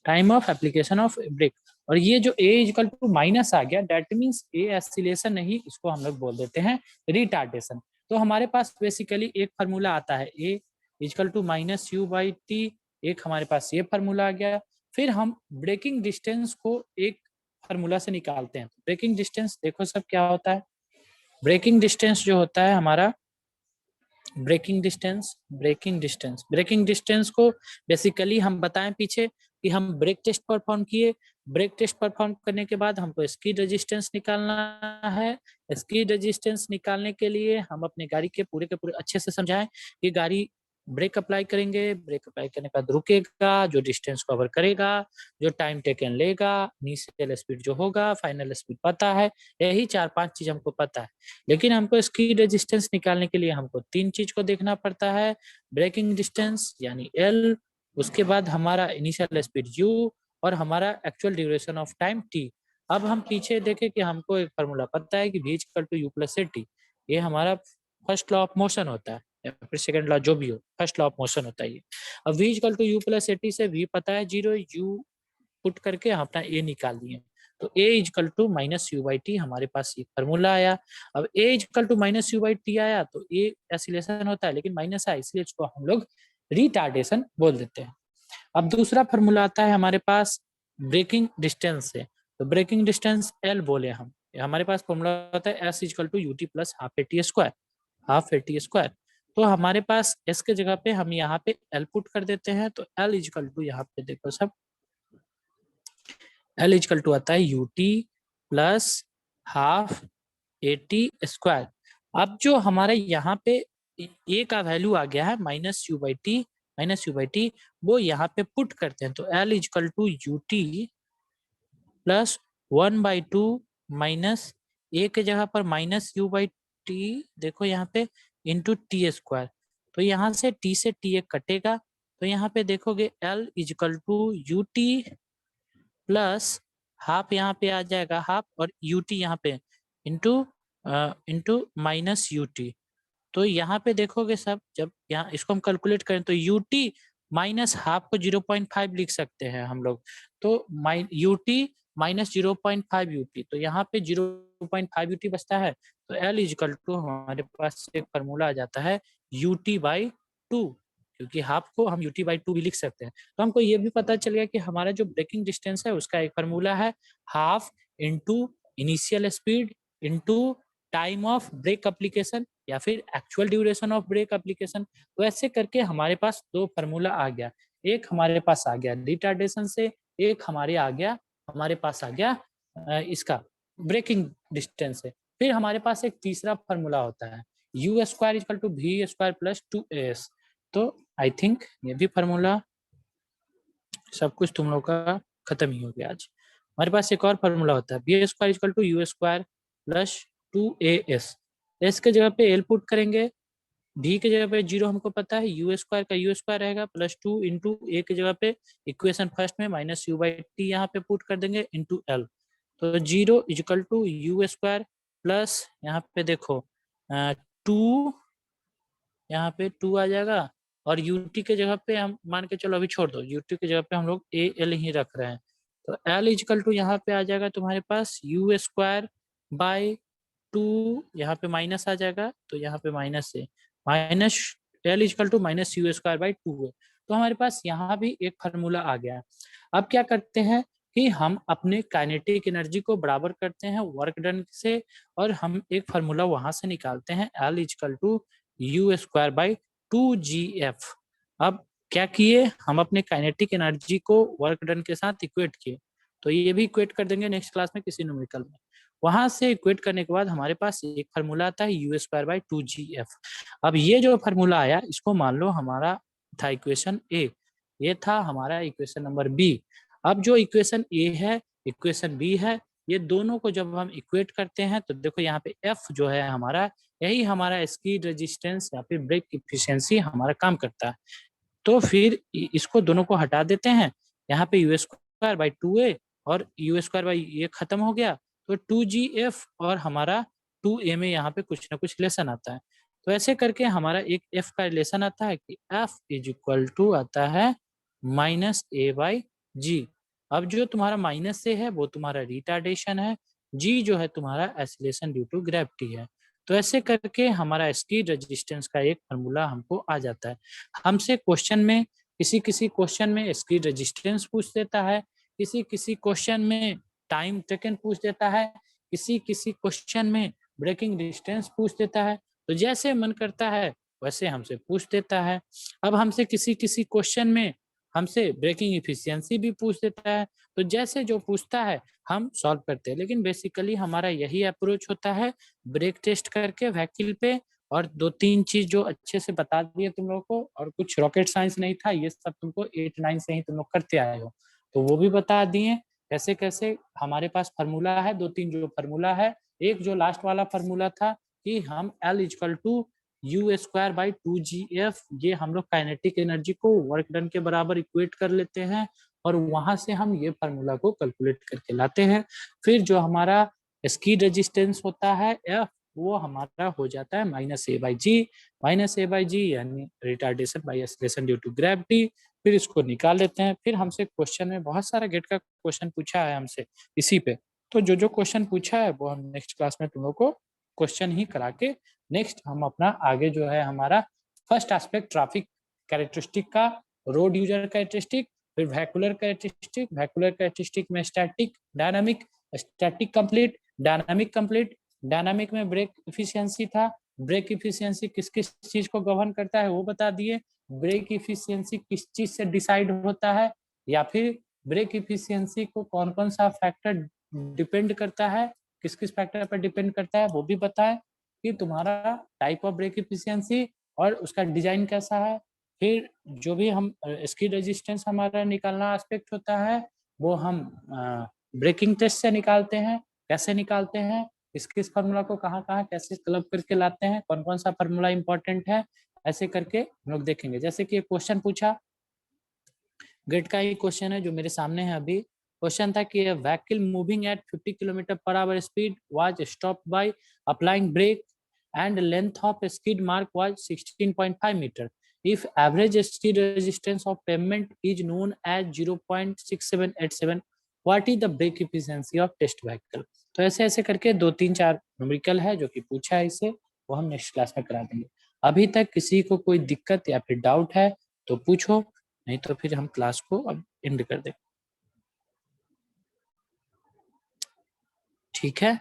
time of application of brake. और ये जो A इक्वल टू माइनस आ गया, डेट मीन्स A एसिलेशन नहीं, इसको हम लोग बोल देते हैं रिटार्डेशन। तो हमारे पास बेसिकली एक फार्मूला आता है A equal to minus U by T, एक हमारे पास ये फार्मूला आ गया। फिर हम ब्रेकिंग डिस्टेंस को एक फार्मूला से निकालते हैं। ब्रेकिंग डिस्टेंस देखो सब क्या होता है, ब्रेकिंग डिस्टेंस जो होता है हमारा, ब्रेकिंग डिस्टेंस को बेसिकली हम बताएं पीछे कि हम ब्रेक टेस्ट परफॉर्म किए, ब्रेक टेस्ट परफॉर्म करने के बाद हमको स्किड रेजिस्टेंस निकालना है। स्किड रेजिस्टेंस निकालने के लिए हम अपने गाड़ी के पूरे अच्छे से समझाएं कि गाड़ी ब्रेक अप्लाई करेंगे, ब्रेक अप्लाई करने के बाद रुकेगा, जो डिस्टेंस कवर करेगा, जो टाइम टेकन लेगा, इनिशियल स्पीड जो होगा, फाइनल स्पीड पता है, यही 4-5 चीज हमको पता है। लेकिन हमको स्किड रेजिस्टेंस निकालने के लिए हमको 3 चीज को देखना पड़ता है, ब्रेकिंग डिस्टेंस यानी L, उसके बाद हमारा इनिशियल स्पीड U, और हमारा actual duration of time T। अब हम पीछे देखें कि हमको एक फार्मूला पता है कि V equal to U plus AT, ये हमारा फर्स्ट लॉ ऑफ मोशन होता है, या फिर सेकंड लॉ जो भी हो, फर्स्ट लॉ ऑफ मोशन होता है ये। अब V equal to U plus AT से V पता है 0, U पुट करके हम अपना A निकाल दिए, तो A equal to minus U by T हमारे पास ये फार्मूला आया। अब A equal to minus U by T आया, तो A एसिलेशन होता है लेकिन माइनस आया, इसलिए इसको हम लोग रिटार्डेशन बोल देते हैं। अब दूसरा फार्मूला आता है हमारे पास ब्रेकिंग डिस्टेंस से, तो ब्रेकिंग डिस्टेंस L बोले हम, हमारे पास फॉर्मूला होता है S equal to u t plus half a t square, half a t square. तो हमारे पास S के जगह पे हम यहाँ पे L पुट कर देते हैं, तो L इक्वल टू यहाँ पे देखो सब, L इक्वल टू आता है UT plus half a t square. अब जो हमारे यहाँ पे ए का वैल्यू आ गया है माइनस यू बाई टी, वो यहाँ पे पुट करते हैं, तो L equal to u t plus 1/2 minus a के जगह पर माइनस यू बाई टी, देखो यहाँ पे इंटू टी स्क्वायर। तो यहाँ से टी से टी एक कटेगा, तो यहाँ पे देखोगे L equal to u t plus half, यहाँ पे आ जाएगा हाफ, और यू टी यहाँ पे इंटू माइनस यू टी। तो यहाँ पे देखोगे सब, जब यहाँ इसको हम कैलकुलेट करें तो यू टी माइनस हाफ को 0.5 लिख सकते हैं हम लोग, तो U T minus 0.5 U T, तो यहाँ पे 0.5 यू टी बचता है। तो L इक्वल टू हमारे पास एक फार्मूला आ जाता है यू टी बाई टू, क्योंकि हाफ को हम यू टी बाई टू भी लिख सकते हैं। तो हमको ये भी पता चल गया कि हमारा जो ब्रेकिंग डिस्टेंस है उसका एक फार्मूला है half into initial speed into time of brake application या फिर actual duration of brake application. तो ऐसे करके हमारे पास दो फार्मूला आ गया, एक हमारे पास आ गया रिटार्डेशन से, एक हमारे पास आ गया इसका ब्रेकिंग डिस्टेंस से। फिर हमारे पास एक तीसरा फार्मूला होता है u square equal to we square plus 2as। तो आई थिंक ये भी फार्मूला सब कुछ तुम लोग का खत्म ही हो गया आज। हमारे पास एक और फार्मूला होता है v square equal to u square plus 2as। S के जगह पे एल पुट करेंगे, भी के जगह पे 0 हमको पता है, यू स्क्वायर का यू स्क्वायर रहेगा प्लस 2 इंटू ए के जगह पे इक्वेशन फर्स्ट में माइनस यू बाई टी यहाँ पे पुट कर देंगे इंटू एल। तो 0 equal to u square plus यहाँ पे देखो 2, यहाँ पे 2 आ जाएगा, और यूटी के जगह पे हम मान के चलो अभी छोड़ दो, यूटी के जगह पे हम लोग ए एल ही रख रहे हैं। तो एल इक्वल टू यहाँ पे आ जाएगा तुम्हारे पास यू स्क्वायर बाई 2, यहाँ पे माइनस आ जाएगा, तो यहाँ पे माइनस है, minus l equal to minus u square by 2 है। तो हमारे पास यहाँ भी एक फार्मूला आ गया। अब क्या करते हैं कि हम अपने काइनेटिक एनर्जी को बराबर करते हैं वर्क डन से, और हम एक फार्मूला वहां से निकालते हैं l equal to u square by 2gf। अब क्या किए, हम अपने काइनेटिक एनर्जी को वर्क डन के साथ इक्वेट किए, तो ये भी इक्वेट कर देंगे नेक्स्ट क्लास में किसी न्यूमेरिकल में। वहां से इक्वेट करने के बाद हमारे पास एक फार्मूला आता है यू स्क्वायर बाई 2gf। अब ये जो फार्मूला आया इसको मान लो हमारा था इक्वेशन ए, ये था हमारा इक्वेशन नंबर बी। अब जो इक्वेशन ए है इक्वेशन बी है, ये दोनों को जब हम इक्वेट करते हैं तो देखो यहाँ पे एफ जो है हमारा, यही हमारा स्कीड रेजिस्टेंस या फिर ब्रेक इफिशियंसी हमारा काम करता है। तो फिर इसको दोनों को हटा देते हैं, यहाँ पे यू स्क्वायर बाई 2a और यू स्क्वायर बाई ये खत्म हो गया, तो 2gf और हमारा 2a में यहाँ पे कुछ ना कुछ रिलेशन आता है। तो ऐसे करके हमारा एक f का रिलेशन आता है कि f इज इक्वल टू आता है माइनस a बाई जी। अब जो तुम्हारा माइनस से है वो तुम्हारा रिटार्डेशन है, g जो है तुम्हारा एसिलेशन ड्यू टू ग्रेविटी है। तो ऐसे करके हमारा स्कीड रेजिस्टेंस का एक फार्मूला हमको आ जाता है। हमसे क्वेश्चन में किसी क्वेश्चन में स्कीड रेजिस्टेंस पूछ देता है, किसी क्वेश्चन में टाइम टेकन पूछ देता है, किसी क्वेश्चन में ब्रेकिंग डिस्टेंस पूछ देता है। तो जैसे मन करता है वैसे हमसे पूछ देता है। अब हमसे किसी क्वेश्चन में हमसे ब्रेकिंग इफिशियंसी भी पूछ देता है, तो जैसे जो पूछता है हम सॉल्व करते हैं। लेकिन बेसिकली हमारा यही अप्रोच होता है, ब्रेक टेस्ट करके व्हीकल पे, और 2-3 चीज जो अच्छे से बता दिए तुम लोगों को, और कुछ रॉकेट साइंस नहीं था, ये सब तुमको 8-9 से ही तुम लोग करते आए हो, तो वो भी बता दिए कैसे कैसे हमारे पास फार्मूला है। 2-3 जो फार्मूला है, एक जो लास्ट वाला फार्मूला था कि हम L equal to u square by 2gf, ये हम लोग काइनेटिक एनर्जी को वर्क डन के बराबर इक्वेट कर लेते हैं, और वहां से हम ये फार्मूला को कैलकुलेट करके लाते हैं। फिर जो हमारा स्कीड रेजिस्टेंस होता है F, वो हमारा हो जाता है माइनस ए बाई जी यानी retardation by acceleration due to gravity. फिर इसको निकाल लेते हैं। फिर हमसे क्वेश्चन में बहुत सारा गेट का क्वेश्चन पूछा है हमसे इसी पे, तो जो क्वेश्चन पूछा है वो हम नेक्स्ट क्लास में तुम लोग को क्वेश्चन ही करा के नेक्स्ट हम अपना आगे जो है हमारा फर्स्ट एस्पेक्ट ट्रैफिक कैरेक्टरिस्टिक का, रोड यूजर कैरेक्टरिस्टिक, फिर वेहिकुलर कैरेक्टरिस्टिक में static dynamic, static complete, dynamic complete, dynamic में ब्रेक इफिशियंसी था, ब्रेक इफिशियंसी किस किस चीज को गवर्न करता है वो बता दिए, ब्रेक इफिशियंसी किस चीज से डिसाइड होता है, या फिर ब्रेक इफिशियंसी को कौन कौन सा फैक्टर डिपेंड करता है, किस किस फैक्टर पर डिपेंड करता है वो भी बताएं, कि तुम्हारा टाइप ऑफ ब्रेक इफिशियंसी और उसका डिजाइन कैसा है, फिर जो भी हम स्किड रेजिस्टेंस हमारा निकालना एस्पेक्ट होता है वो हम ब्रेकिंग टेस्ट से निकालते हैं, कैसे निकालते हैं, किस फार्मूला को कहाँ कहाँ कैसे क्लब करके लाते हैं, कौन कौन सा फार्मूला इंपॉर्टेंट है, ऐसे करके हम लोग देखेंगे। जैसे कि एक क्वेश्चन पूछा, गेट का ही क्वेश्चन है जो मेरे सामने है अभी। क्वेश्चन था कि vehicle moving at 50 kilometre per hour speed was stopped by applying brake and length of skid mark was 16.5 meter. If average skid resistance of pavement is known as 0.6787, what is the brake efficiency of test vehicle? तो ऐसे ऐसे करके 2-3-4 न्यूमेरिकल है जो कि पूछा है इसे, वो हम नेक्स्ट क्लास में करा देंगे। अभी तक किसी को कोई दिक्कत या फिर डाउट है तो पूछो, नहीं तो फिर हम क्लास को अब एंड कर देंगे। ठीक है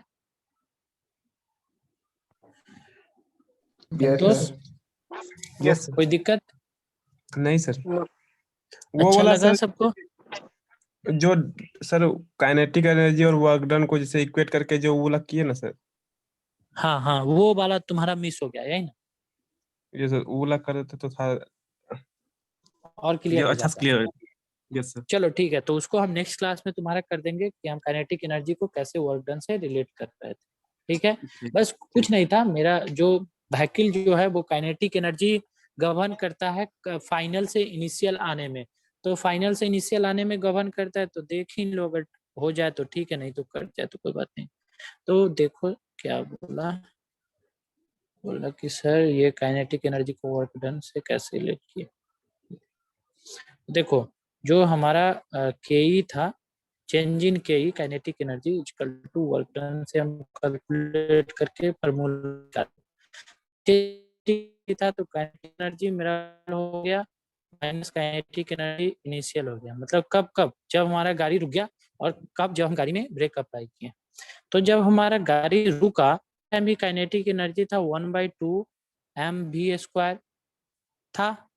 Yes, दोस्त, यस सर। कोई दिक्कत नहीं सर, No. वो अच्छा वाला लगा सर सबको? जो सर काइनेटिक एनर्जी और वर्क डन को जैसे इक्वेट करके जो वो वाला किए ना सर, हाँ हाँ वो वाला तुम्हारा मिस हो गया यही ना, ये सर वो वाला कर देते तो था और ये क्लियर हो अच्छा से जाता। क्लियर। Yes sir. चलो ठीक है, तो उसको हम नेक्स्ट क्लास में तुम्हारा कर देंगे कि हम काइनेटिक एनर्जी को कैसे वर्क डन से रिलेट कर रहे थे। ठीक है, बस कुछ नहीं था, मेरा जो व्हीकल जो है वो काइनेटिक एनर्जी गवर्न करता है फाइनल से इनिशियल आने में, तो फाइनल से इनिशियल आने में गवर्न करता है, तो देख ही लो, अगर हो जाए तो ठीक है, नहीं तो कट जाए तो कोई बात नहीं। तो देखो क्या बोला, बोला कि सर ये काइनेटिक एनर्जी को वर्क डन से कैसे रिलेट किए। देखो जो हमारा के था, चेंज इन के kinetic energy equal to work done से हम कैलकुलेट करके फार्मूला था, तो काइनेटिक एनर्जी मेरा हो गया माइनस काइनेटिक एनर्जी इनिशियल हो गया, मतलब कब कब, जब हमारा गाड़ी रुक गया, और कब, जब हम गाड़ी में ब्रेक अप्लाई किए। तो जब हमारा गाड़ी रुका भी काइनेटिक एनर्जी था 1/2 mv² था,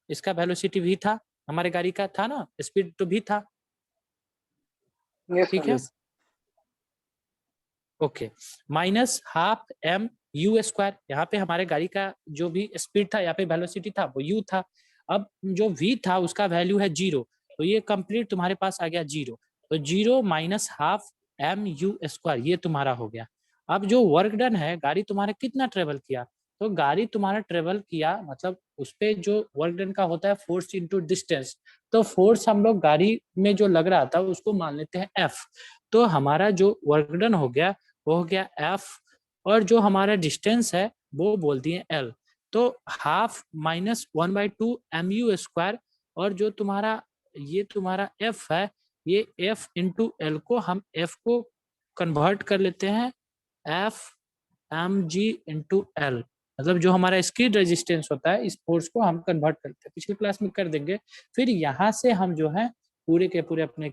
इसका वेलोसिटी भी था, हमारे गाड़ी का था ना, स्पीड तो भी था। Yes, ठीक sir. है, ओके, माइनस हाफ mu², यहाँ पे हमारे गाड़ी का जो भी स्पीड था या फिर वेलोसिटी था वो u था, अब जो v था उसका वैल्यू है 0, तो ये कंप्लीट तुम्हारे पास आ गया 0, तो 0 माइनस हाफ mu², ये तुम्हारा हो गया। अब जो वर्क डन है, गाड़ी तुम्हारा कितना ट्रेवल किया, तो गाड़ी तुम्हारा ट्रेवल किया, मतलब उस पर जो वर्क डन का होता है फोर्स इंटू डिस्टेंस, तो फोर्स हम लोग गाड़ी में जो लग रहा था उसको मान लेते हैं F, तो हमारा जो वर्क डन हो गया वो हो गया F, और जो हमारा डिस्टेंस है वो बोल दिए L, तो हाफ माइनस 1/2 mu², और जो तुम्हारा ये तुम्हारा F है, ये F इंटू L को हम F को कन्वर्ट कर लेते हैं F mg इंटू L, मतलब जो हमारा स्किड रेजिस्टेंस होता है इस फोर्स को हम कन्वर्ट करते हैं, पिछली क्लास में कर देंगे। फिर यहाँ से हम जो है पूरे के पूरे अपने